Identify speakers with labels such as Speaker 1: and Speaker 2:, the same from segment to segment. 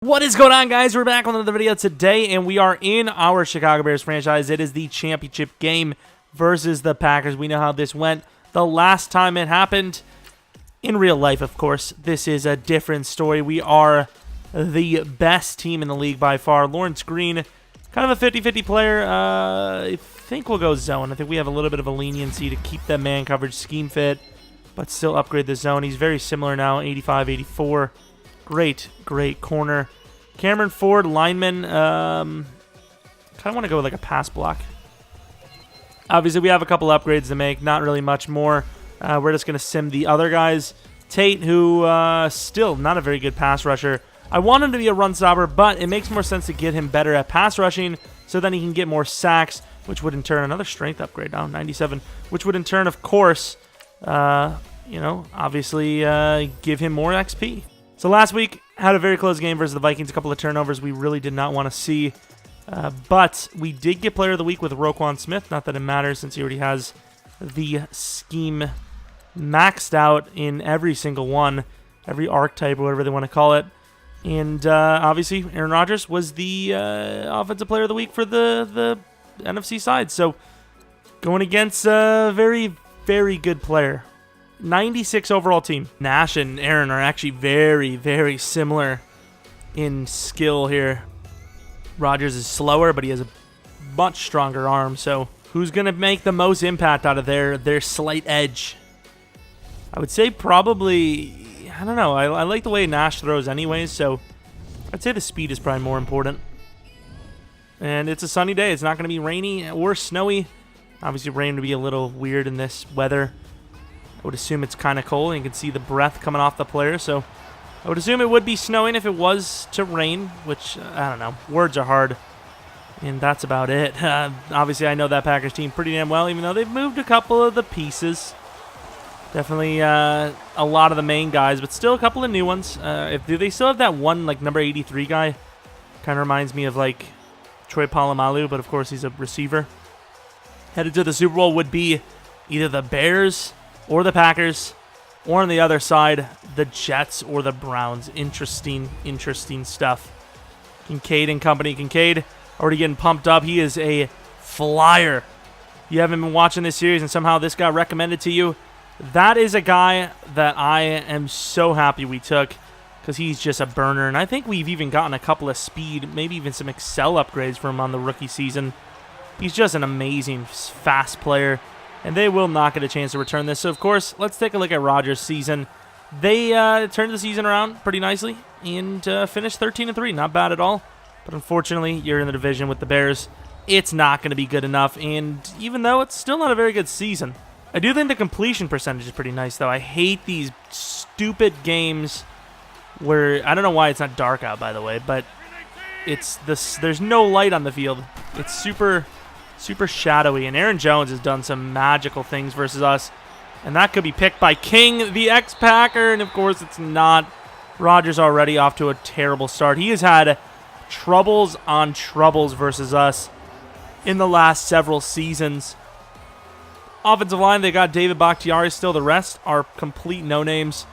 Speaker 1: What is going on, guys? We're back with another video today, and we are in our Chicago Bears franchise. It is the championship game versus the Packers. We know how this went the last time it happened. In real life, of course, this is a different story. We are the best team in the league by far. Lawrence Green, kind of a 50-50 player. I think we'll go zone. I think we have a little bit of a leniency to keep that man coverage scheme fit, but still upgrade the zone. He's very similar now, 85, 84. Great corner. Cameron Ford, lineman. Kind of want to go with like a pass block. Obviously, we have a couple upgrades to make. Not really much more. We're just going to sim the other guys. Tate, who still not a very good pass rusher. I want him to be a run stopper, but it makes more sense to get him better at pass rushing so then he can get more sacks, which would in turn, another strength upgrade now, 97, which would in turn, of course, obviously give him more XP. So last week, had a very close game versus the Vikings. A couple of turnovers we really did not want to see. But we did get Player of the Week with Roquan Smith. Not that it matters since he already has the scheme maxed out in every single one. Every archetype or whatever they want to call it. And obviously, Aaron Rodgers was the Offensive Player of the Week for the NFC side. So going against a very, very good player. 96 overall team. Nash and Aaron are actually very, very similar in skill here. Rodgers is slower, but he has a much stronger arm. So who's going to make the most impact out of their slight edge? I would say probably, I don't know. I like the way Nash throws anyways, so I'd say the speed is probably more important. And it's a sunny day. It's not going to be rainy or snowy. Obviously, rain would be a little weird in this weather. I would assume it's kind of cold, and you can see the breath coming off the player, so I would assume it would be snowing if it was to rain, which, I don't know, words are hard, and that's about it. Obviously, I know that Packers team pretty damn well, even though they've moved a couple of the pieces. Definitely a lot of the main guys, but still a couple of new ones. Do they still have that one, like, number 83 guy? Kind of reminds me of, like, Troy Polamalu, but of course he's a receiver. Headed to the Super Bowl would be either the Bears or the Packers, or on the other side, the Jets or the Browns. Interesting stuff. Kincaid and company. Kincaid already getting pumped up. He is a flyer. You haven't been watching this series and somehow this got recommended to you. That is a guy that I am so happy we took because he's just a burner. And I think we've even gotten a couple of speed, maybe even some excel upgrades from him on the rookie season. He's just an amazing, fast player. And they will not get a chance to return this. So, of course, let's take a look at Rodgers' season. They turned the season around pretty nicely and finished 13-3. Not bad at all. But unfortunately, you're in the division with the Bears. It's not going to be good enough. And even though it's still not a very good season, I do think the completion percentage is pretty nice, though. I hate these stupid games where, I don't know why it's not dark out, by the way, but there's no light on the field. It's super shadowy, and Aaron Jones has done some magical things versus us, and that could be picked by King, the ex-Packer, and of course it's not. Rodgers already off to a terrible start. He has had troubles on troubles versus us in the last several seasons. Offensive line, they got David Bakhtiari still. The rest are complete no-names.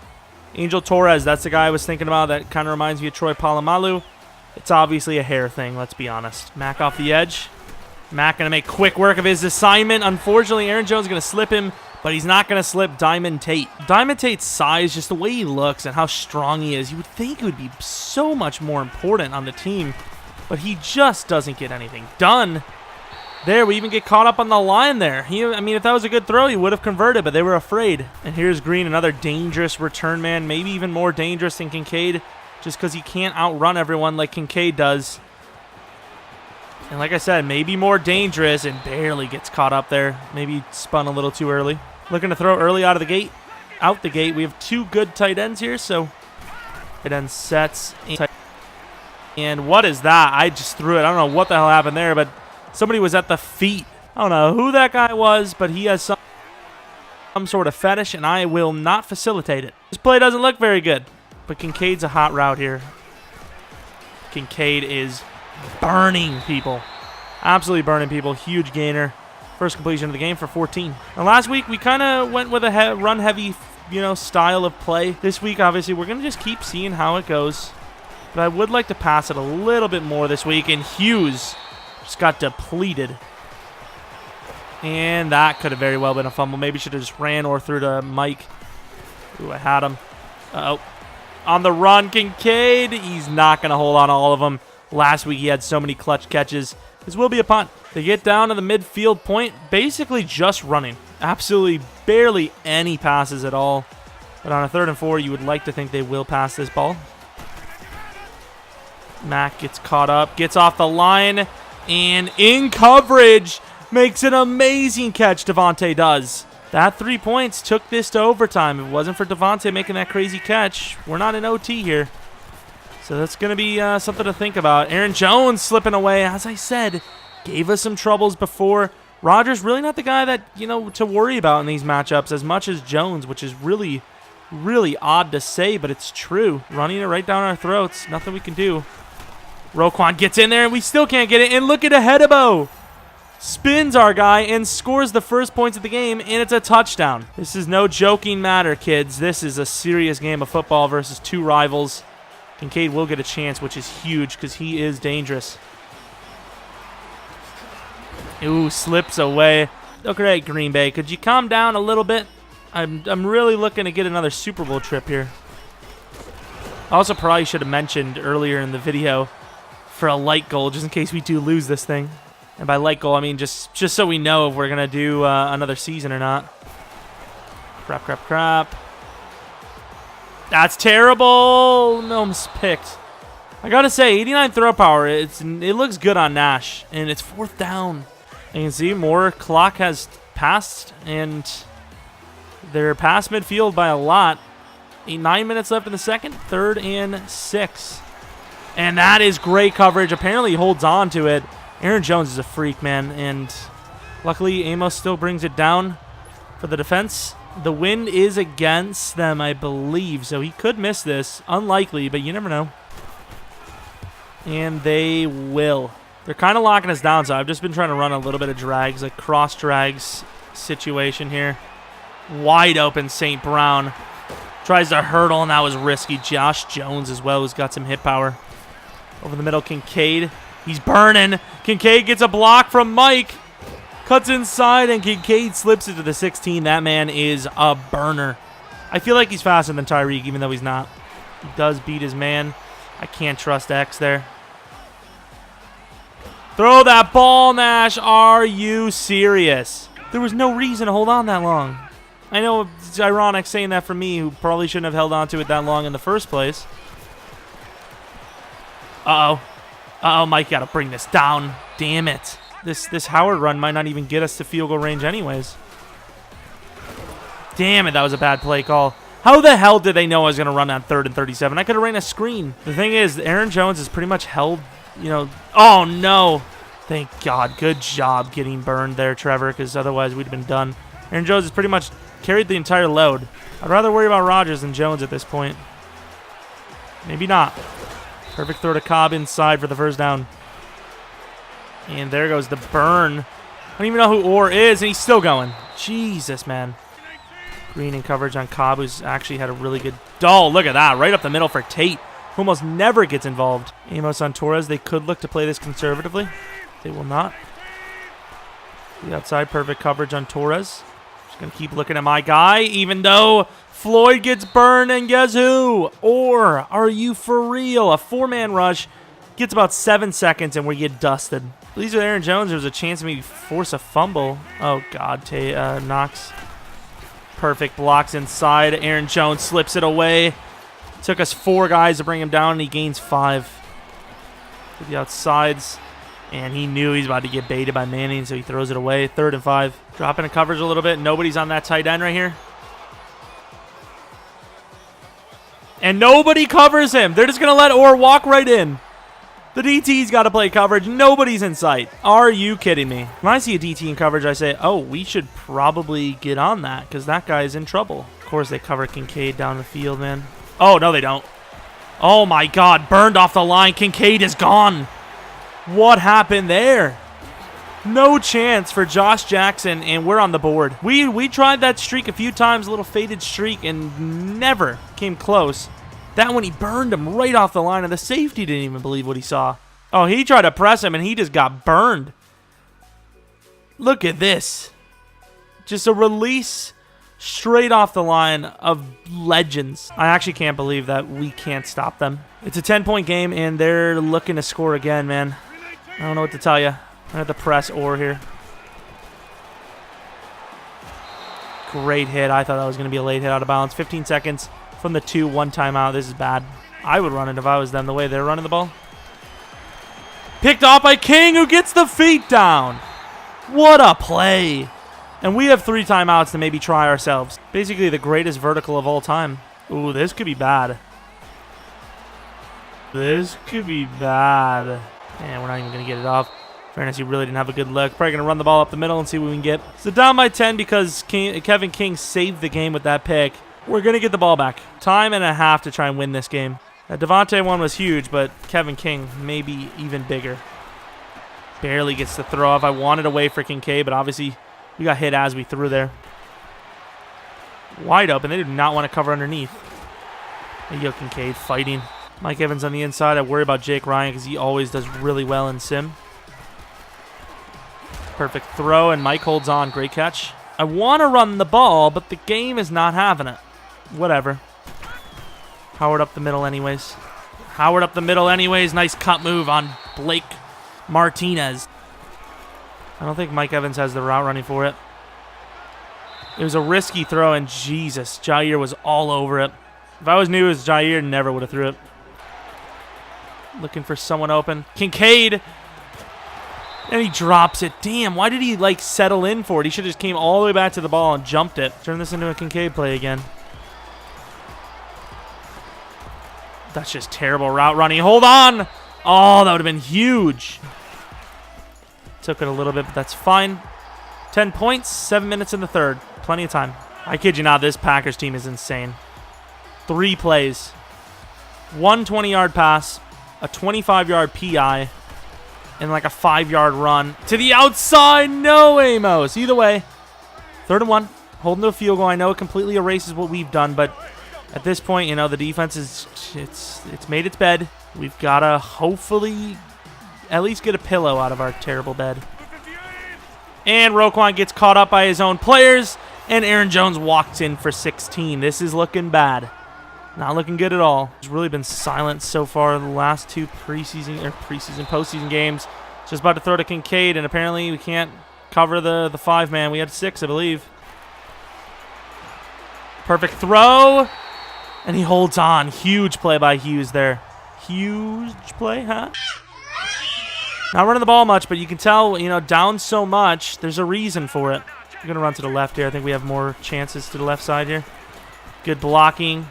Speaker 1: Angel Torres, that's the guy I was thinking about. That kind of reminds me of Troy Polamalu. It's obviously a hair thing, let's be honest. Mack off the edge. Mack going to make quick work of his assignment. Unfortunately, Aaron Jones is going to slip him, but he's not going to slip Diamond Tate. Diamond Tate's size, just the way he looks and how strong he is, you would think it would be so much more important on the team, but he just doesn't get anything done. There, we even get caught up on the line there. I mean, if that was a good throw, he would have converted, but they were afraid. And here's Green, another dangerous return man, maybe even more dangerous than Kincaid, just because he can't outrun everyone like Kincaid does. And like I said, maybe more dangerous and barely gets caught up there. Maybe spun a little too early. Looking to throw early out the gate. We have two good tight ends here, so tight end sets. And what is that? I just threw it. I don't know what the hell happened there, but somebody was at the feet. I don't know who that guy was, but he has some sort of fetish, and I will not facilitate it. This play doesn't look very good, but Kincaid's a hot route here. Kincaid is burning people. Absolutely burning people. Huge gainer. First completion of the game for 14. Now, last week, we kind of went with a run-heavy, style of play. This week, obviously, we're going to just keep seeing how it goes. But I would like to pass it a little bit more this week, and Hughes just got depleted. And that could have very well been a fumble. Maybe should have just ran or threw to Mike. Ooh, I had him. Uh-oh. On the run, Kincaid. He's not going to hold on to all of them. Last week he had so many clutch catches. This will be a punt. They get down to the midfield point, basically just running. Absolutely barely any passes at all. But on a 3rd and 4, you would like to think they will pass this ball. Mack gets caught up, gets off the line, and in coverage, makes an amazing catch, Devontae does. That 3 points took this to overtime. If it wasn't for Devontae making that crazy catch, we're not in OT here. So that's going to be something to think about. Aaron Jones slipping away, as I said, gave us some troubles before. Rodgers really not the guy that, to worry about in these matchups as much as Jones, which is really, really odd to say, but it's true. Running it right down our throats. Nothing we can do. Roquan gets in there, and we still can't get it. And look at Ahedebo. Spins our guy and scores the first points of the game, and it's a touchdown. This is no joking matter, kids. This is a serious game of football versus 2 rivals. Kincaid will get a chance, which is huge because he is dangerous. Ooh, slips away. Okay, Green Bay, could you calm down a little bit? I'm really looking to get another Super Bowl trip here. I also probably should have mentioned earlier in the video for a light goal, just in case we do lose this thing. And by light goal, I mean just so we know if we're going to do another season or not. Crap. That's terrible. Milne's picked. I got to say, 89 throw power, it looks good on Nash. And it's 4th down. And you can see more clock has passed, and they're past midfield by a lot. 9 minutes left in the second, 3rd and 6. And that is great coverage. Apparently he holds on to it. Aaron Jones is a freak, man. And luckily Amos still brings it down for the defense. The wind is against them, I believe. So he could miss this. Unlikely, but you never know. And they will. They're kind of locking us down, so I've just been trying to run a little bit of drags, like cross drags situation here. Wide open St. Brown. Tries to hurdle, and that was risky. Josh Jones as well, who's got some hit power. Over the middle, Kincaid. He's burning. Kincaid gets a block from Mike. Cuts inside, and Kincaid slips into the 16. That man is a burner. I feel like he's faster than Tyreek, even though he's not. He does beat his man. I can't trust X there. Throw that ball, Nash. Are you serious? There was no reason to hold on that long. I know it's ironic saying that from me, who probably shouldn't have held on to it that long in the first place. Uh-oh, Mike got to bring this down. Damn it. This Howard run might not even get us to field goal range anyways. Damn it, that was a bad play call. How the hell did they know I was going to run on 3rd and 37? I could have ran a screen. The thing is, Aaron Jones is pretty much held, Oh, no. Thank God. Good job getting burned there, Trevor, because otherwise we'd have been done. Aaron Jones has pretty much carried the entire load. I'd rather worry about Rodgers than Jones at this point. Maybe not. Perfect throw to Cobb inside for the first down. And there goes the burn. I don't even know who Orr is, and he's still going. Jesus, man. Green in coverage on Cobb, who's actually had a really good... Oh, look at that. Right up the middle for Tate, who almost never gets involved. Amos on Torres. They could look to play this conservatively. They will not. The outside, perfect coverage on Torres. Just going to keep looking at my guy, even though Floyd gets burned, and guess who? Or are you for real? A 4-man rush gets about 7 seconds, and we get dusted. At least with Aaron Jones, there was a chance to maybe force a fumble. Oh, God. Knox. Perfect blocks inside. Aaron Jones slips it away. Took us 4 guys to bring him down, and he gains 5. To the outsides. And he knew he's about to get baited by Manning, so he throws it away. 3rd and 5. Dropping in coverage a little bit. Nobody's on that tight end right here. And nobody covers him. They're just going to let Orr walk right in. The DT's got to play coverage. Nobody's in sight. Are you kidding me? When I see a DT in coverage, I say, oh, we should probably get on that because that guy's in trouble. Of course, they cover Kincaid down the field, man. Oh, no, they don't. Oh, my God. Burned off the line. Kincaid is gone. What happened there? No chance for Josh Jackson, and we're on the board. We tried that streak a few times, a little faded streak, and never came close. That one, he burned him right off the line, and the safety didn't even believe what he saw. Oh, he tried to press him, and he just got burned. Look at this. Just a release straight off the line of legends. I actually can't believe that we can't stop them. It's a 10-point game, and they're looking to score again, man. I don't know what to tell you. I have to press or here. Great hit. I thought that was going to be a late hit out of bounds. 15 seconds from the 2-1 timeout. This is bad. I would run it if I was them the way they're running the ball. Picked off by King, who gets the feet down. What a play. And we have 3 timeouts to maybe try ourselves. Basically the greatest vertical of all time. Ooh, this could be bad. This could be bad. And we're not even going to get it off. Fairness, he really didn't have a good look. Probably going to run the ball up the middle and see what we can get. So down by 10 because Kevin King saved the game with that pick. We're going to get the ball back. Time and a half to try and win this game. That Devontae one was huge, but Kevin King maybe even bigger. Barely gets the throw off. I wanted away for Kincaid, but obviously we got hit as we threw there. Wide open. They did not want to cover underneath. There you go, Kincaid fighting. Mike Evans on the inside. I worry about Jake Ryan because he always does really well in sim. Perfect throw, and Mike holds on. Great catch. I want to run the ball, but the game is not having it. Whatever. Howard up the middle anyways. Howard up the middle anyways. Nice cut move on Blake Martinez. I don't think Mike Evans has the route running for it. It was a risky throw, and Jesus, Jair was all over it. If I was new as Jair, never would have threw it. Looking for someone open. Kincaid. And he drops it. Damn, why did he, like, settle in for it? He should have just came all the way back to the ball and jumped it. Turn this into a Kincaid play again. That's just terrible route running. Hold on. Oh, that would have been huge. Took it a little bit, but that's fine. 10 points, 7 minutes in the third. Plenty of time. I kid you not, this Packers team is insane. 3 plays. 1 20-yard pass, a 25-yard PI, and like a 5-yard run to the outside. No, Amos. Either way, 3rd and 1. Holding to a field goal. I know it completely erases what we've done, but at this point, you know, the defense is it's made its bed. We've got to hopefully at least get a pillow out of our terrible bed. And Roquan gets caught up by his own players, and Aaron Jones walks in for 16. This is looking bad. Not looking good at all. He's really been silent so far the last 2 postseason games. Just about to throw to Kincaid, and apparently we can't cover the 5-man. We had 6, I believe. Perfect throw. And he holds on. Huge play by Hughes there. Huge play, huh? Not running the ball much, but you can tell, you know, down so much, there's a reason for it. We're going to run to the left here. I think we have more chances to the left side here. Good blocking.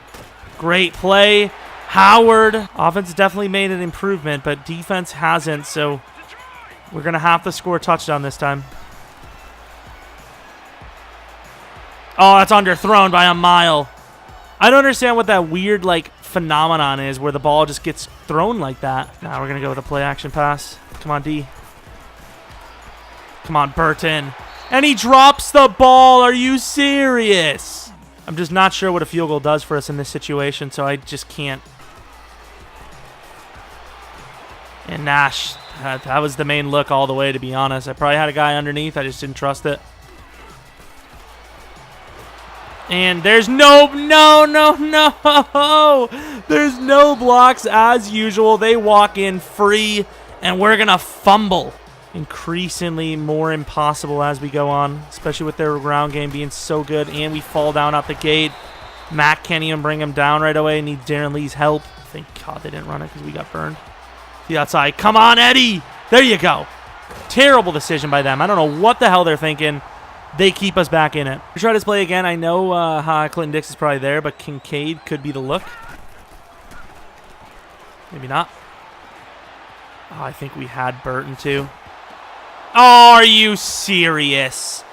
Speaker 1: Great play. Howard. Offense definitely made an improvement, but defense hasn't, so we're going to have to score a touchdown this time. Oh, that's underthrown by a mile. I don't understand what that weird, like, phenomenon is where the ball just gets thrown like that. Now we're going to go with a play-action pass. Come on, D. Come on, Burton. And he drops the ball. Are you serious? I'm just not sure what a field goal does for us in this situation, so I just can't. And Nash, that was the main look all the way, to be honest. I probably had a guy underneath. I just didn't trust it. And there's no. There's no blocks as usual. They walk in free, and we're going to fumble. Increasingly more impossible as we go on, especially with their ground game being so good, and we fall down out the gate. Matt can't even bring him down right away. Need Darren Lee's help. Thank God they didn't run it because we got burned. The outside. Come on, Eddie. There you go. Terrible decision by them. I don't know what the hell they're thinking. They keep us back in it. We try this play again. I know Clinton Dix is probably there, but Kincaid could be the look. Maybe not. Oh, I think we had Burton too. Oh, are you serious?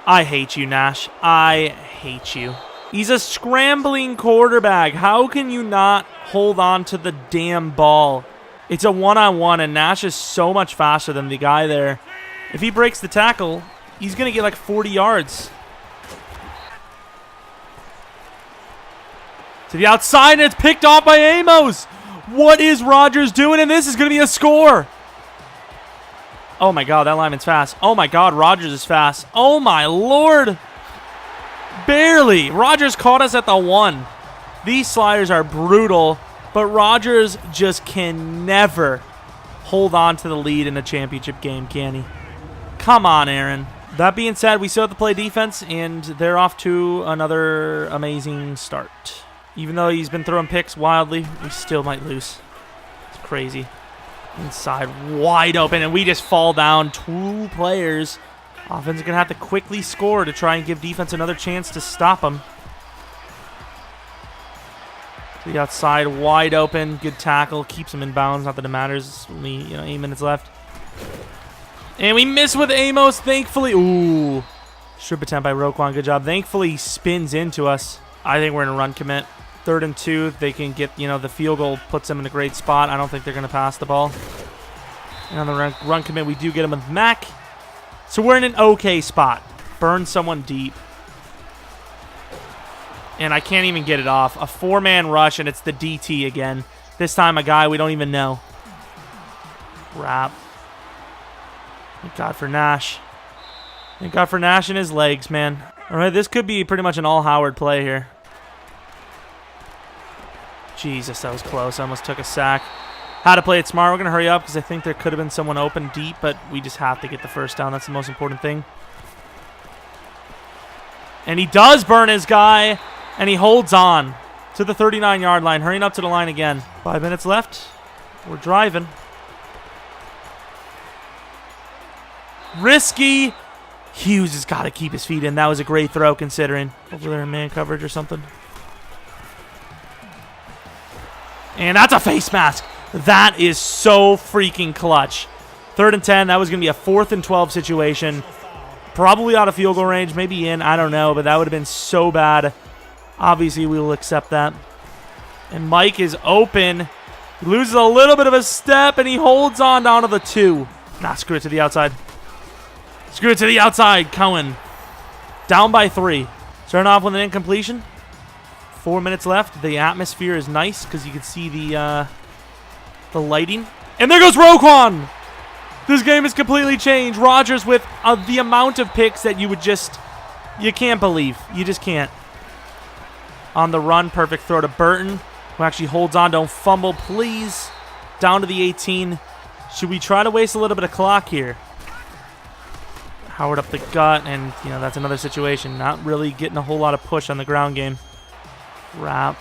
Speaker 1: I hate you, Nash. I hate you. He's a scrambling quarterback. How can you not hold on to the damn ball? It's a one-on-one, and Nash is so much faster than the guy there. If he breaks the tackle, he's going to get like 40 yards. To the outside, and it's picked off by Amos. What is Rogers doing? And this is going to be a score. Oh, my God. That lineman's fast. Oh, my God. Rogers is fast. Oh, my Lord. Barely. Rogers caught us at the 1. These sliders are brutal, but Rogers just can never hold on to the lead in a championship game, can he? Come on, Aaron. That being said, we still have to play defense, and they're off to another amazing start. Even though he's been throwing picks wildly, we still might lose. It's crazy. Inside, wide open, and we just fall down 2 players. Offense is going to have to quickly score to try and give defense another chance to stop them. To the outside, wide open, good tackle, keeps him in bounds. Not that it matters. Only 8 minutes left. And we miss with Amos, thankfully. Ooh. Strip attempt by Roquan. Good job. Thankfully, he spins into us. I think we're in a run commit. 3rd and 2. They can get, the field goal puts them in a great spot. I don't think they're going to pass the ball. And on the run commit, we do get him with Mac. So we're in an okay spot. Burn someone deep. And I can't even get it off. A 4-man rush, and it's the DT again. This time a guy we don't even know. Crap. Thank God for Nash. Thank God for Nash and his legs, man. All right, this could be pretty much an all-Howard play here. Jesus, that was close. I almost took a sack. How to play it smart. We're going to hurry up because I think there could have been someone open deep, but we just have to get the first down. That's the most important thing. And he does burn his guy, and he holds on to the 39-yard line, hurrying up to the line again. 5 minutes left. We're driving. Risky. Hughes has got to keep his feet in. That was a great throw considering. Over there in man coverage or something. And that's a face mask. That is so freaking clutch. 3rd and 10. That was going to be a 4th and 12 situation. Probably out of field goal range. Maybe in. I don't know. But that would have been so bad. Obviously, we will accept that. And Mike is open. He loses a little bit of a step. And he holds on down to the 2. Nah, screw it to the outside. Screw it to the outside. Cohen. Down by 3. Starting off with an incompletion. 4 minutes left. The atmosphere is nice because you can see the lighting. And there goes Roquan. This game has completely changed. Rogers with the amount of picks that you can't believe. You just can't. On the run, perfect throw to Burton, who actually holds on. Don't fumble, please. Down to the 18. Should we try to waste a little bit of clock here? Howard up the gut, and that's another situation. Not really getting a whole lot of push on the ground game. Crap,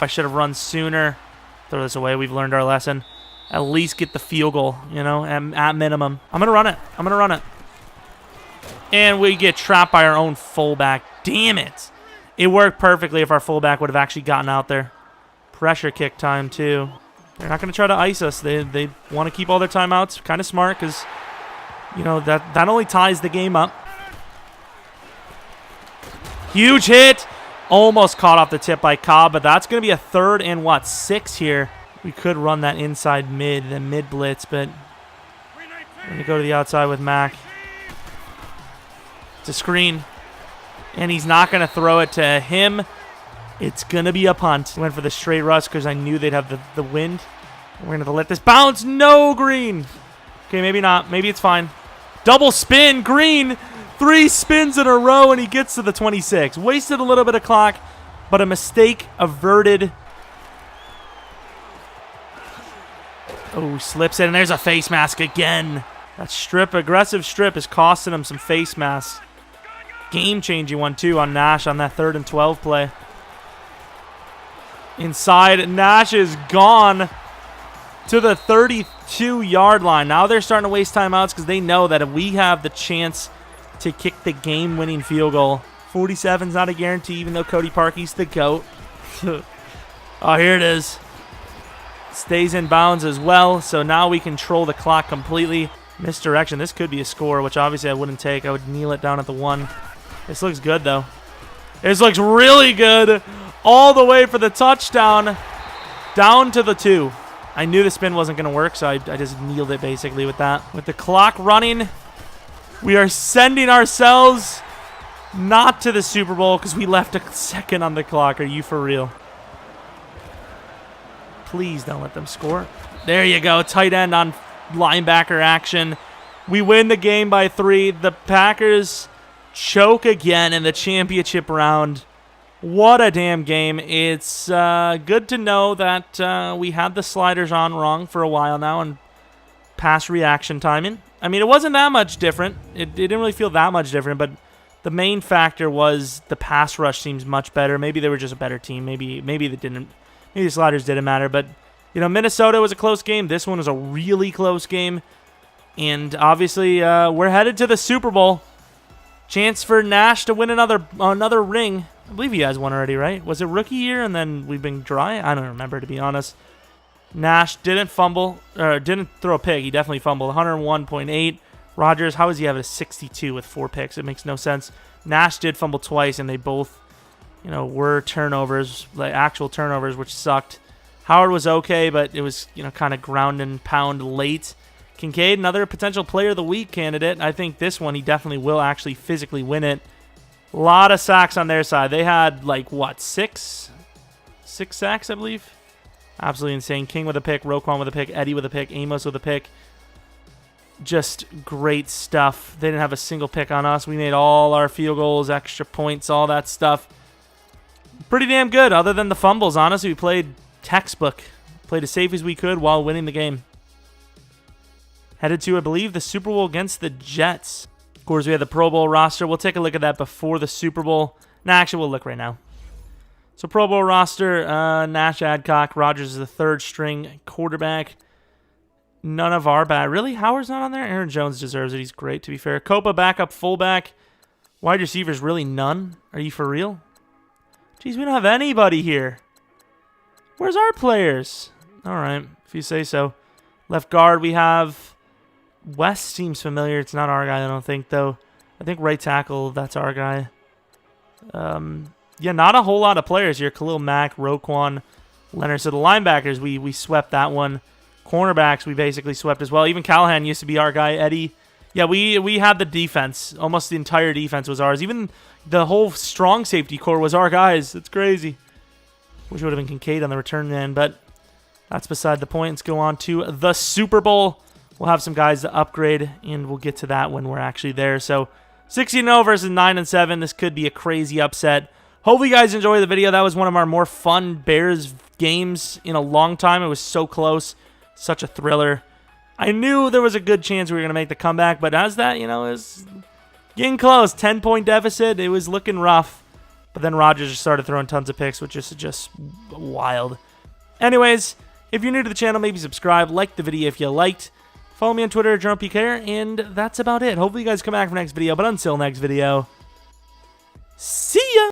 Speaker 1: I should have run sooner. Throw this away. We've learned our lesson. At least get the field goal, at minimum. I'm going to run it. And we get trapped by our own fullback. Damn it. It worked perfectly if our fullback would have actually gotten out there. Pressure kick time, too. They're not going to try to ice us. They want to keep all their timeouts. Kind of smart because, that only ties the game up. Huge hit. Almost caught off the tip by Cobb, but that's going to be a 3rd and 6 here. We could run that inside the mid blitz, but we're going to go to the outside with Mac. It's a screen, and he's not going to throw it to him. It's going to be a punt. Went for the straight rush because I knew they'd have the wind. We're going to let this bounce. No, Green. Okay, maybe not. Maybe it's fine. Double spin, Green. 3 spins in a row, and he gets to the 26. Wasted a little bit of clock, but a mistake averted. Oh, slips it, and there's a face mask again. That aggressive strip is costing him some face masks. Game-changing one, too, on Nash on that 3rd and 12 play. Inside, Nash is gone to the 32-yard line. Now they're starting to waste timeouts because they know that if we have the chance to kick the game-winning field goal. 47's not a guarantee, even though Cody Parkey's the GOAT. Oh, here it is. Stays in bounds as well, so now we control the clock completely. Misdirection. This could be a score, which obviously I wouldn't take. I would kneel it down at the 1. This looks good, though. This looks really good. All the way for the touchdown. Down to the 2. I knew the spin wasn't going to work, so I just kneeled it basically with that. With the clock running, we are sending ourselves Not to the Super Bowl because we left a second on the clock. Are you for real? Please don't let them score. There you go. Tight end on linebacker action. We win the game by 3. The Packers choke again in the championship round. What a damn game. It's good to know that we had the sliders on wrong for a while now and pass reaction timing. I mean, it wasn't that much different. It didn't really feel that much different, but the main factor was the pass rush seems much better. Maybe they were just a better team. Maybe they didn't. Maybe the sliders didn't matter, but you know, Minnesota was a close game. This one was a really close game. And obviously, we're headed to the Super Bowl. Chance for Nash to win another ring. I believe he has one already, right? Was it rookie year and then we've been dry? I don't remember, to be honest. Nash didn't fumble, or didn't throw a pick. He definitely fumbled. 101.8. Rodgers, how is he having a 62 with 4 picks? It makes no sense. Nash did fumble twice, and they both, you know, were turnovers, like actual turnovers, which sucked. Howard was okay, but it was, you know, kind of ground and pound late. Kincaid, another potential player of the week candidate. I think this one he definitely will actually physically win it. A lot of sacks on their side. They had like what, 6 sacks, I believe. Absolutely insane. King with a pick, Roquan with a pick, Eddie with a pick, Amos with a pick. Just great stuff. They didn't have a single pick on us. We made all our field goals, extra points, all that stuff. Pretty damn good. Other than the fumbles, honestly, we played textbook. Played as safe as we could while winning the game. Headed to, I believe, the Super Bowl against the Jets. Of course, we had the Pro Bowl roster. We'll take a look at that before the Super Bowl. Nah, actually, we'll look right now. So Pro Bowl roster, Nash, Adcock, Rodgers is the 3rd string quarterback. None of our bad. Really? Howard's not on there? Aaron Jones deserves it. He's great, to be fair. Copa, backup fullback. Wide receivers, really none? Are you for real? Jeez, we don't have anybody here. Where's our players? All right, if you say so. Left guard, we have West. Seems familiar. It's not our guy, I don't think, though. I think right tackle, that's our guy. Yeah, not a whole lot of players here. Khalil Mack, Roquan, Leonard. So the linebackers, we swept that one. Cornerbacks, we basically swept as well. Even Callahan used to be our guy. Eddie. Yeah, we had the defense. Almost the entire defense was ours. Even the whole strong safety core was our guys. It's crazy. Wish it would have been Kincaid on the return end, but that's beside the point. Let's go on to the Super Bowl. We'll have some guys to upgrade, and we'll get to that when we're actually there. So 16-0 versus 9-7. This could be a crazy upset. Hopefully you guys enjoy the video. That was one of our more fun Bears games in a long time. It was so close. Such a thriller. I knew there was a good chance we were going to make the comeback, but as that, you know, is getting close. 10-point deficit. It was looking rough. But then Rodgers just started throwing tons of picks, which is just wild. Anyways, if you're new to the channel, maybe subscribe. Like the video if you liked. Follow me on Twitter, Jeromepkr, and that's about it. Hopefully you guys come back for next video. But until next video, see